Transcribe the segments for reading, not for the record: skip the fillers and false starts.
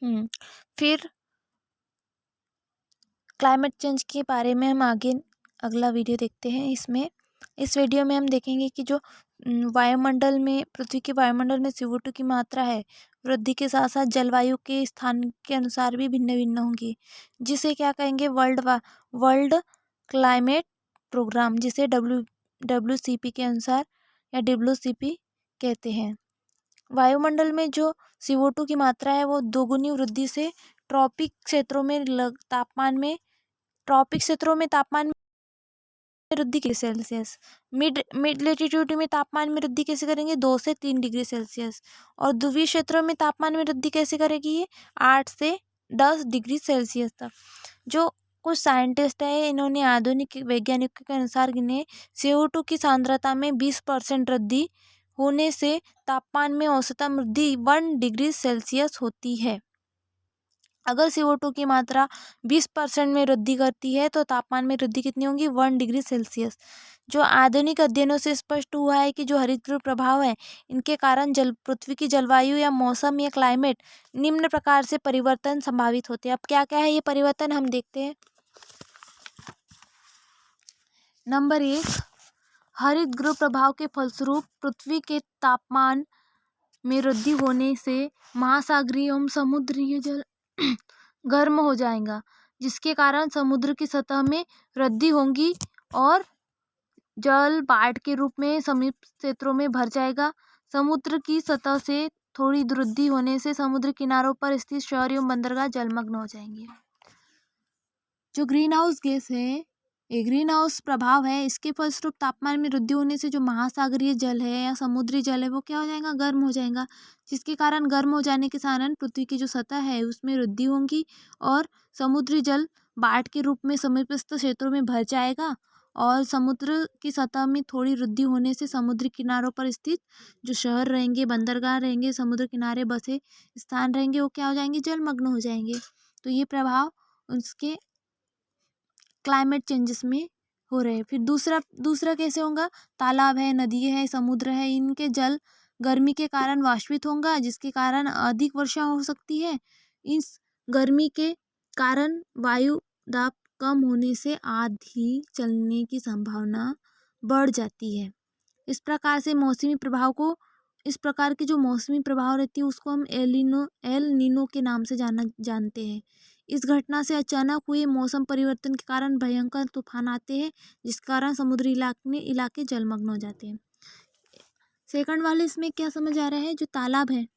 फिर climate change के बारे में हम आगे अगला वीडियो देखते हैं। इस वीडियो में हम देखेंगे कि जो वायुमंडल में पृथ्वी के वायुमंडल में CO2 की मात्रा है वृद्धि के साथ साथ जलवायु के स्थान के अनुसार भी भिन्न भिन्न होंगी, जिसे क्या कहेंगे वर्ल्ड क्लाइमेट प्रोग्राम, जिसे WCP के अनुसार या WCP कहते हैं। वायुमंडल में जो CO2 की मात्रा है वो दोगुनी वृद्धि से ट्रॉपिक क्षेत्रों में तापमान में वृद्धि के सेल्सियस, मिड लेटीट्यूड में तापमान में वृद्धि कैसे करेंगे 2 से 3 डिग्री सेल्सियस, और ध्रुवीय क्षेत्रों में तापमान में वृद्धि कैसे करेगी ये 8 से 10 डिग्री सेल्सियस तक। जो कुछ साइंटिस्ट है इन्होंने आधुनिक वैज्ञानिकों के अनुसार गिने CO2 की सांद्रता में 20% वृद्धि होने से तापमान में औसतन वृद्धि 1 डिग्री सेल्सियस होती है। अगर CO2 की मात्रा 20% में वृद्धि करती है तो तापमान में वृद्धि कितनी होगी 1 डिग्री सेल्सियस। जो आधुनिक अध्ययनों से स्पष्ट हुआ है कि जो हरितगृह प्रभाव है इनके कारण पृथ्वी की जलवायु या मौसम या क्लाइमेट निम्न प्रकार से परिवर्तन संभावित होते हैं। अब क्या क्या है ये परिवर्तन हम देखते हैं। नंबर 1, हरितगृह प्रभाव के फलस्वरूप पृथ्वी के तापमान में वृद्धि होने से महासागरीय एवं समुद्रीय जल गर्म हो जाएगा, जिसके कारण समुद्र की सतह में वृद्धि होगी और जल बाढ़ के रूप में समीप क्षेत्रों में भर जाएगा। समुद्र की सतह से थोड़ी वृद्धि होने से समुद्र किनारों पर स्थित शहर एवं बंदरगाह जलमग्न हो जाएंगे। जो ग्रीन हाउस गैस है, ये ग्रीन हाउस प्रभाव है, इसके फलस्वरूप तापमान में वृद्धि होने से जो महासागरीय जल है या समुद्री जल है वो क्या हो जाएगा गर्म हो जाएगा, जिसके कारण गर्म हो जाने के कारण पृथ्वी की जो सतह है उसमें वृद्धि होगी और समुद्री जल बाढ़ के रूप में समीपस्थ क्षेत्रों में भर जाएगा और समुद्र की सतह में थोड़ी वृद्धि होने से समुद्री किनारों पर स्थित जो शहर रहेंगे, बंदरगाह रहेंगे, समुद्र किनारे बसे स्थान रहेंगे वो क्या हो जाएंगे जलमग्न हो जाएंगे। तो ये प्रभाव उसके क्लाइमेट चेंजेस में हो रहे हैं। फिर दूसरा कैसे होगा, तालाब है, नदी है, समुद्र है, इनके जल गर्मी के कारण वाष्पित होगा, जिसके कारण अधिक वर्षा हो सकती है। इस गर्मी के कारण वायु दाब कम होने से आंधी चलने की संभावना बढ़ जाती है। इस प्रकार के जो मौसमी प्रभाव रहती है उसको हम एल नीनो के नाम से जानते हैं। इस घटना से अचानक हुए मौसम परिवर्तन के कारण भयंकर तूफान आते हैं, जिस कारण समुद्री इलाके जलमग्न हो जाते हैं। सेकंड वाले इसमें क्या समझ आ रहा है, जो तालाब है,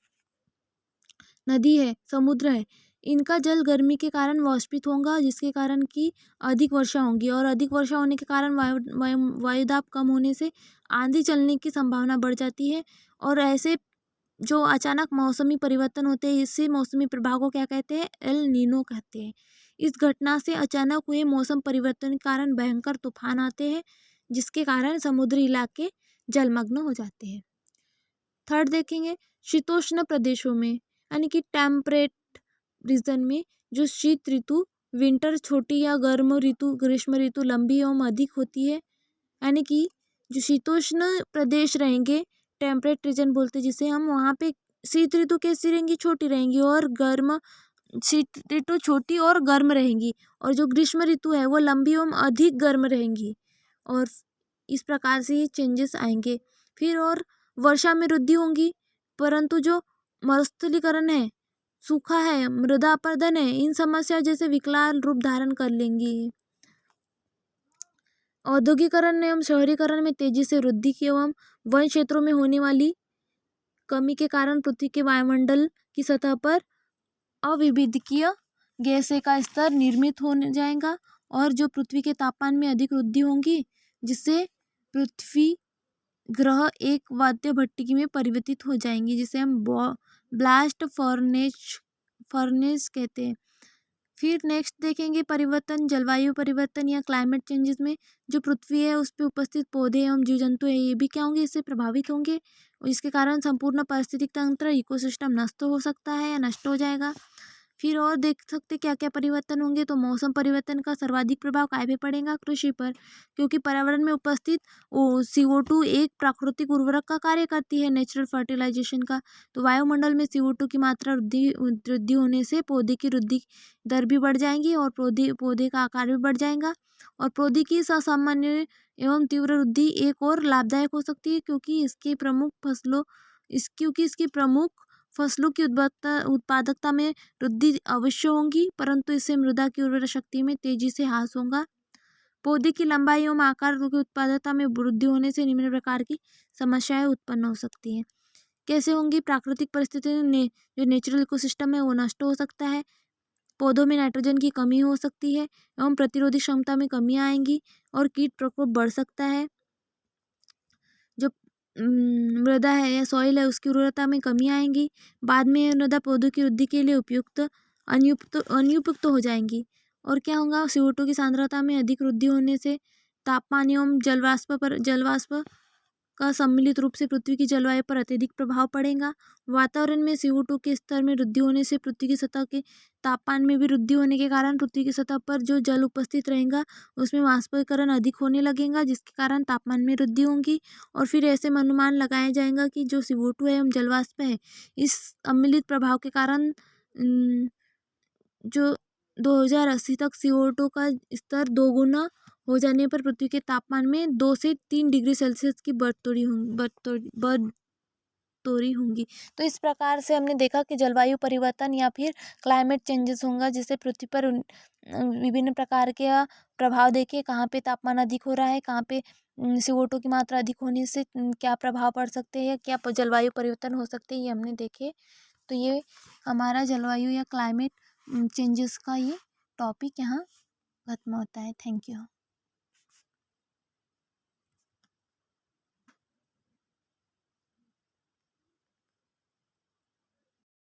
नदी है, समुद्र है, इनका जल गर्मी के कारण वाष्पित होगा, जिसके कारण की अधिक वर्षा होगी और अधिक वर्षा होने के कारण वायुदाब कम होने से आंधी चलने की संभावना बढ़ जाती है और ऐसे जो अचानक मौसमी परिवर्तन होते हैं इससे मौसमी प्रभाव को क्या कहते हैं एल नीनो कहते हैं। इस घटना से अचानक हुए मौसम परिवर्तन के कारण भयंकर तूफान आते हैं, जिसके कारण समुद्री इलाके जलमग्न हो जाते हैं। थर्ड देखेंगे, शीतोष्ण प्रदेशों में यानी कि टेम्परेट रीजन में जो शीत ऋतु विंटर छोटी या गर्म ऋतु ग्रीष्म ऋतु लंबी एवं अधिक होती है, यानी कि जो शीतोष्ण प्रदेश रहेंगे टेम्परेट रीजन बोलते हैं जिसे हम, वहाँ पे शीत ऋतु कैसी रहेंगी छोटी रहेंगी और गर्म शीत ऋतु छोटी और गर्म रहेंगी और जो ग्रीष्म ऋतु है वो लंबी एवं अधिक गर्म रहेंगी और इस प्रकार से ये चेंजेस आएंगे। फिर और वर्षा में वृद्धि होंगी, परंतु जो मरुस्थलीकरण है, सूखा है, मृदा अपरदन है, इन समस्या जैसे विकराल रूप धारण कर लेंगी। औद्योगिकरण एवं शहरीकरण में तेजी से वृद्धि की एवं वन क्षेत्रों में होने वाली कमी के कारण पृथ्वी के वायुमंडल की सतह पर अविभेदकीय गैस का स्तर निर्मित होने जाएगा और जो पृथ्वी के तापमान में अधिक वृद्धि होगी, जिससे पृथ्वी ग्रह एक वाद्य भट्टी में परिवर्तित हो जाएंगी, जिसे हम ब्लास्ट फर्नेस कहते हैं। फिर नेक्स्ट देखेंगे परिवर्तन, जलवायु परिवर्तन या क्लाइमेट चेंजेस में जो पृथ्वी है उस पर उपस्थित पौधे एवं जीव जंतु है ये भी क्या होंगे, इससे प्रभावित होंगे और इसके कारण संपूर्ण पारिस्थितिक तंत्र इकोसिस्टम नष्ट हो सकता है या नष्ट हो जाएगा। फिर और देख सकते क्या क्या परिवर्तन होंगे। तो मौसम परिवर्तन का सर्वाधिक प्रभाव काय पे पड़ेगा? कृषि पर, क्योंकि पर्यावरण में उपस्थित CO2 एक प्राकृतिक उर्वरक का कार्य करती है, नेचुरल फर्टिलाइजेशन का। तो वायुमंडल में CO2 की मात्रा वृद्धि होने से पौधे की वृद्धि दर भी बढ़ जाएंगी और पौधे पौधे का आकार भी बढ़ जाएगा। और पौधे की असामान्य एवं तीव्र वृद्धि एक और लाभदायक हो सकती है, क्योंकि इसकी प्रमुख फसलों की उत्पादकता में वृद्धि अवश्य होगी, परंतु इससे मृदा की उर्वरा शक्ति में तेजी से ह्रास होगा। पौधे की लंबाई एवं आकार की उत्पादकता में वृद्धि होने से निम्न प्रकार की समस्याएं उत्पन्न हो सकती हैं। कैसे होंगी? प्राकृतिक परिस्थितियों ने जो नेचुरल इकोसिस्टम है वो नष्ट हो सकता है, पौधों में नाइट्रोजन की कमी हो सकती है एवं प्रतिरोधी क्षमता में कमी आएंगी और कीट प्रकोप बढ़ सकता है। जो मृदा है या सॉइल है उसकी उर्वरता में कमी आएंगी। बाद में यह मृदा पौधों की वृद्धि के लिए अनुपयुक्त हो जाएंगी। और क्या होगा? CO2 की सांद्रता में अधिक वृद्धि होने से तापमान एवं जलवाष्प का सम्मिलित रूप से पृथ्वी की जलवायु पर अत्यधिक प्रभाव पड़ेगा। वातावरण में CO2 के स्तर में वृद्धि होने से पृथ्वी की सतह के तापमान में भी वृद्धि होने के कारण पृथ्वी की सतह पर जो जल उपस्थित रहेगा उसमें वाष्पीकरण अधिक होने लगेगा, जिसके कारण तापमान में वृद्धि होगी। और फिर ऐसे में अनुमान लगाया जाएगा कि जो CO2 है एवं जलवाष्प है, इस सम्मिलित प्रभाव के कारण जो 2080 तक CO2 का स्तर 2 गुना हो जाने पर पृथ्वी के तापमान में 2 से 3 डिग्री सेल्सियस की बढ़ोतरी होंगी। तो इस प्रकार से हमने देखा कि जलवायु परिवर्तन या फिर क्लाइमेट चेंजेस होगा, जिससे पृथ्वी पर विभिन्न प्रकार के प्रभाव देखे, कहाँ पे तापमान अधिक हो रहा है, कहाँ पे CO2 की मात्रा अधिक होने से क्या प्रभाव पड़ सकते हैं, क्या जलवायु परिवर्तन हो सकते हैं, ये हमने देखे। तो ये हमारा जलवायु या क्लाइमेट चेंजेस का ये टॉपिक यहाँ खत्म होता है। Thank you.